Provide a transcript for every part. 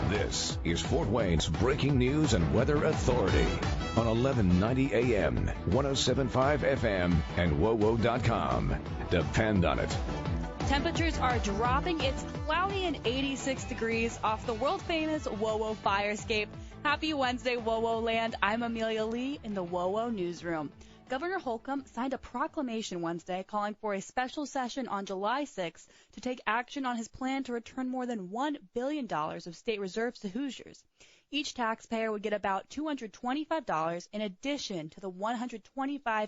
This is Fort Wayne's breaking news and weather authority on 1190 AM, 107.5 FM, and WOWO.com. Depend on it. Temperatures are dropping. It's cloudy and 86 degrees off the world-famous WOWO fire escape. Happy Wednesday, WOWO land. I'm Amelia Lee in the WOWO newsroom. Governor Holcomb signed a proclamation Wednesday calling for a special session on July 6th to take action on his plan to return more than $1 billion of state reserves to Hoosiers. Each taxpayer would get about $225 in addition to the $125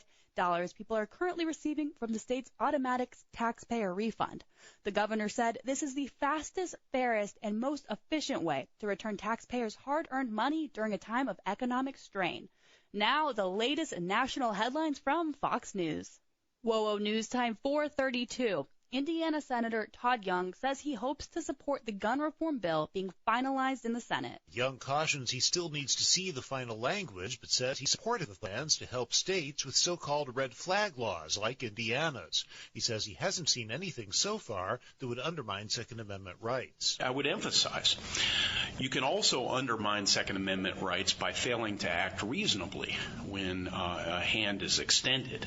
people are currently receiving from the state's automatic taxpayer refund. The governor said this is the fastest, fairest, and most efficient way to return taxpayers' hard-earned money during a time of economic strain. Now, the latest national headlines from Fox News. WOWO News Time 4:32. Indiana Senator Todd Young says he hopes to support the gun reform bill being finalized in the Senate. Young cautions he still needs to see the final language, but says he's supportive of plans to help states with so-called red flag laws like Indiana's. He says he hasn't seen anything so far that would undermine Second Amendment rights. I would emphasize, you can also undermine Second Amendment rights by failing to act reasonably when a hand is extended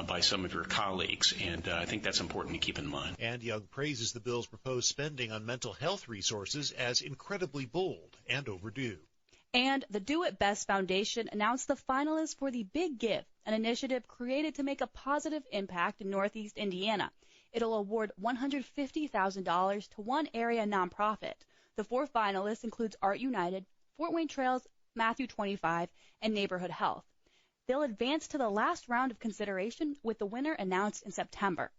by some of your colleagues, and I think that's important to keep in mind. And Young praises the bill's proposed spending on mental health resources as incredibly bold and overdue. And the Do It Best Foundation announced the finalists for the Big Give, an initiative created to make a positive impact in Northeast Indiana. It'll award $150,000 to one area nonprofit. The four finalists includes Art United, Fort Wayne Trails, Matthew 25, and Neighborhood Health. They'll advance to the last round of consideration with the winner announced in September.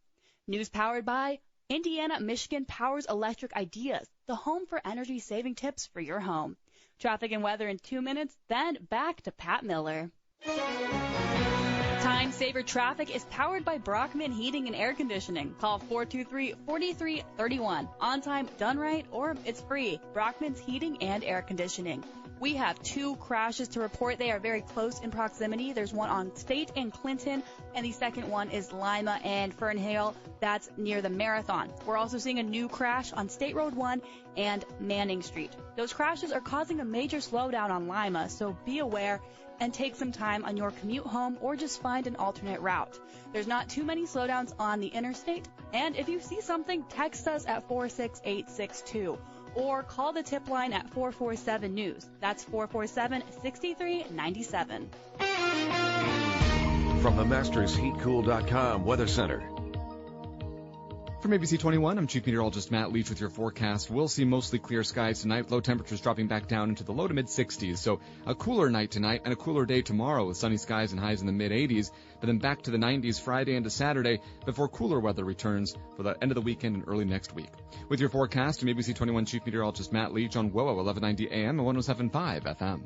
News powered by Indiana Michigan Powers Electric Ideas, the home for energy-saving tips for your home. Traffic and weather in 2 minutes, then back to Pat Miller. Time Saver Traffic is powered by Brockman Heating and Air Conditioning. Call 423-4331. On time, done right, or it's free. Brockman's Heating and Air Conditioning. We have two crashes to report. They are very close in proximity. There's one on State and Clinton, and the second one is Lima and Fernhill. That's near the Marathon. We're also seeing a new crash on State Road 1 and Manning Street. Those crashes are causing a major slowdown on Lima, so be aware and take some time on your commute home or just find an alternate route. There's not too many slowdowns on the interstate, and if you see something, text us at 46862. Or call the tip line at 447-NEWS. That's 447-6397. From the MastersHeatCool.com Weather Center. From ABC 21, I'm Chief Meteorologist Matt Leach with your forecast. We'll see mostly clear skies tonight, low temperatures dropping back down into the low to mid-60s. So a cooler night tonight and a cooler day tomorrow with sunny skies and highs in the mid-80s, but then back to the 90s Friday into Saturday before cooler weather returns for the end of the weekend and early next week. With your forecast, I'm ABC 21 Chief Meteorologist Matt Leach on WOWO 1190 AM and 107.5 FM.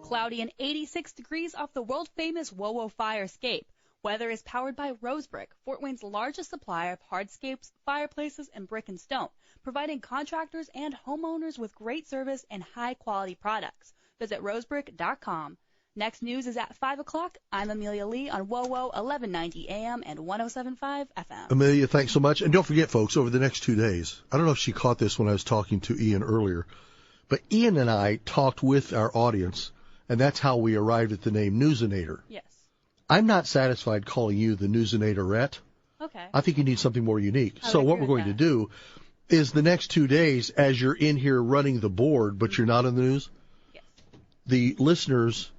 Cloudy and 86 degrees off the world-famous WOWO fire escape. Weather is powered by Rosebrick, Fort Wayne's largest supplier of hardscapes, fireplaces, and brick and stone, providing contractors and homeowners with great service and high-quality products. Visit rosebrick.com. Next news is at 5 o'clock. I'm Amelia Lee on WOWO 1190 AM and 107.5 FM. Amelia, thanks so much. And don't forget, folks, over the next 2 days, I don't know if she caught this when I was talking to Ian earlier, but Ian and I talked with our audience, and that's how we arrived at the name Newsinator. Yes. I'm not satisfied calling you the Newsinatorette. Okay. I think you need something more unique. So what we're going to do is the next 2 days, as you're in here running the board, but you're not in the news, yes, the listeners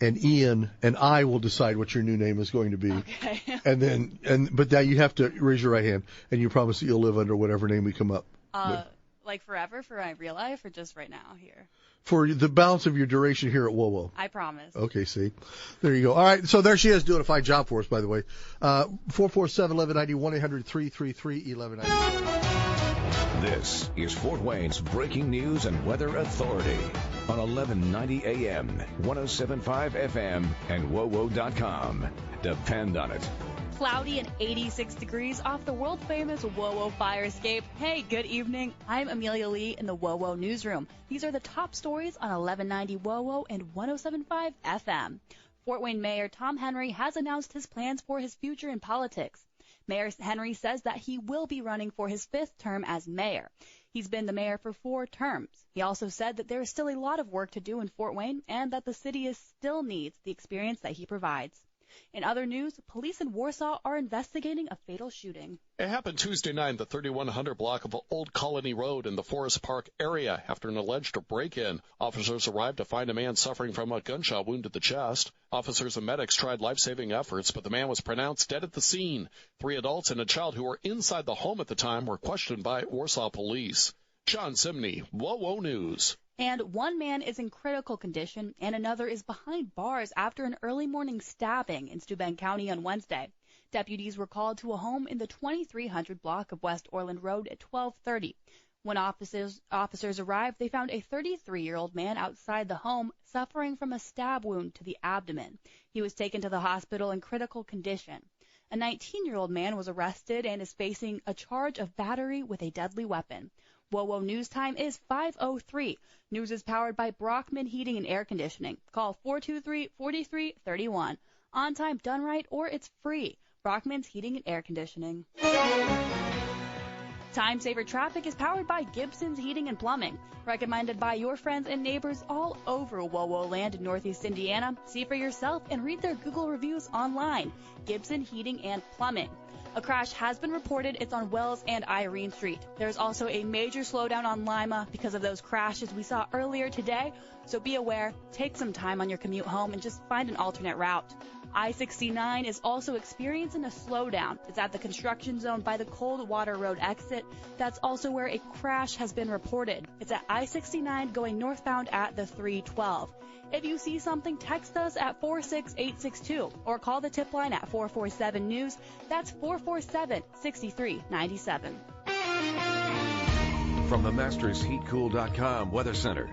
and Ian and I will decide what your new name is going to be. Okay. But now you have to raise your right hand, and you promise that you'll live under whatever name we come up with. Like forever, for my real life, or just right now here? For the balance of your duration here at WOWO. I promise. Okay, see. There you go. All right, so there she is doing a fine job for us, by the way. 447-1190, 1-800-333-1190. This is Fort Wayne's breaking news and weather authority on 1190 AM, 107.5 FM, and WOWO.com. Depend on it. Cloudy and 86 degrees off the world-famous WOWO fire escape. Hey, good evening. I'm Amelia Lee in the WOWO newsroom. These are the top stories on 1190 WOWO and 107.5 FM. Fort Wayne Mayor Tom Henry has announced his plans for his future in politics. Mayor Henry says that he will be running for his fifth term as mayor. He's been the mayor for 4 terms. He also said that there is still a lot of work to do in Fort Wayne and that the city still needs the experience that he provides. In other news, police in Warsaw are investigating a fatal shooting. It happened Tuesday night in the 3100 block of Old Colony Road in the Forest Park area after an alleged break-in. Officers arrived to find a man suffering from a gunshot wound to the chest. Officers and medics tried life-saving efforts, but the man was pronounced dead at the scene. 3 adults and a child who were inside the home at the time were questioned by Warsaw police. John Simney, WOWO News. And one man is in critical condition and another is behind bars after an early morning stabbing in Steuben County on Wednesday. Deputies were called to a home in the 2300 block of West Orland Road at 12:30. When officers arrived, they found a 33-year-old man outside the home suffering from a stab wound to the abdomen. He was taken to the hospital in critical condition. A 19-year-old man was arrested and is facing a charge of battery with a deadly weapon. WOWO News time is 5:03. News is powered by Brockman Heating and Air Conditioning. Call 423-4331. On time, done right, or it's free. Brockman's Heating and Air Conditioning. Time Saver Traffic is powered by Gibson's Heating and Plumbing. Recommended by your friends and neighbors all over WOWO land in Northeast Indiana. See for yourself and read their Google reviews online. Gibson Heating and Plumbing. A crash has been reported. It's on Wells and Irene Street. There's also a major slowdown on Lima because of those crashes we saw earlier today. So be aware, take some time on your commute home and just find an alternate route. I-69 is also experiencing a slowdown. It's at the construction zone by the Coldwater Road exit. That's also where a crash has been reported. It's at I-69 going northbound at the 312. If you see something, text us at 46862 or call the tip line at 447-NEWS. That's 447-6397. From the MastersHeatCool.com Weather Center.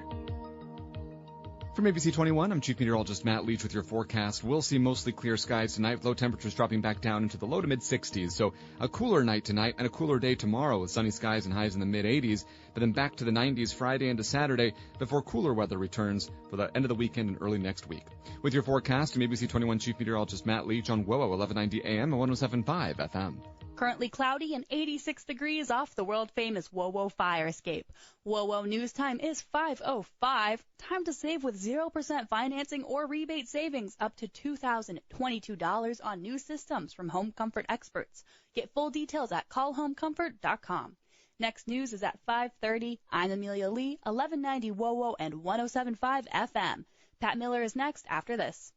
From ABC 21, I'm Chief Meteorologist Matt Leach with your forecast. We'll see mostly clear skies tonight, with low temperatures dropping back down into the low to mid-60s. So a cooler night tonight and a cooler day tomorrow with sunny skies and highs in the mid-80s. But then back to the 90s Friday into Saturday before cooler weather returns for the end of the weekend and early next week. With your forecast, I'm ABC 21 Chief Meteorologist Matt Leach on WOWO 1190 AM and 107.5 FM. Currently cloudy and 86 degrees off the world-famous WOWO fire escape. WOWO News time is 5:05. Time to save with 0% financing or rebate savings up to $2,022 on new systems from Home Comfort experts. Get full details at callhomecomfort.com. Next news is at 5:30. I'm Amelia Lee, 1190 WOWO and 107.5 FM. Pat Miller is next after this.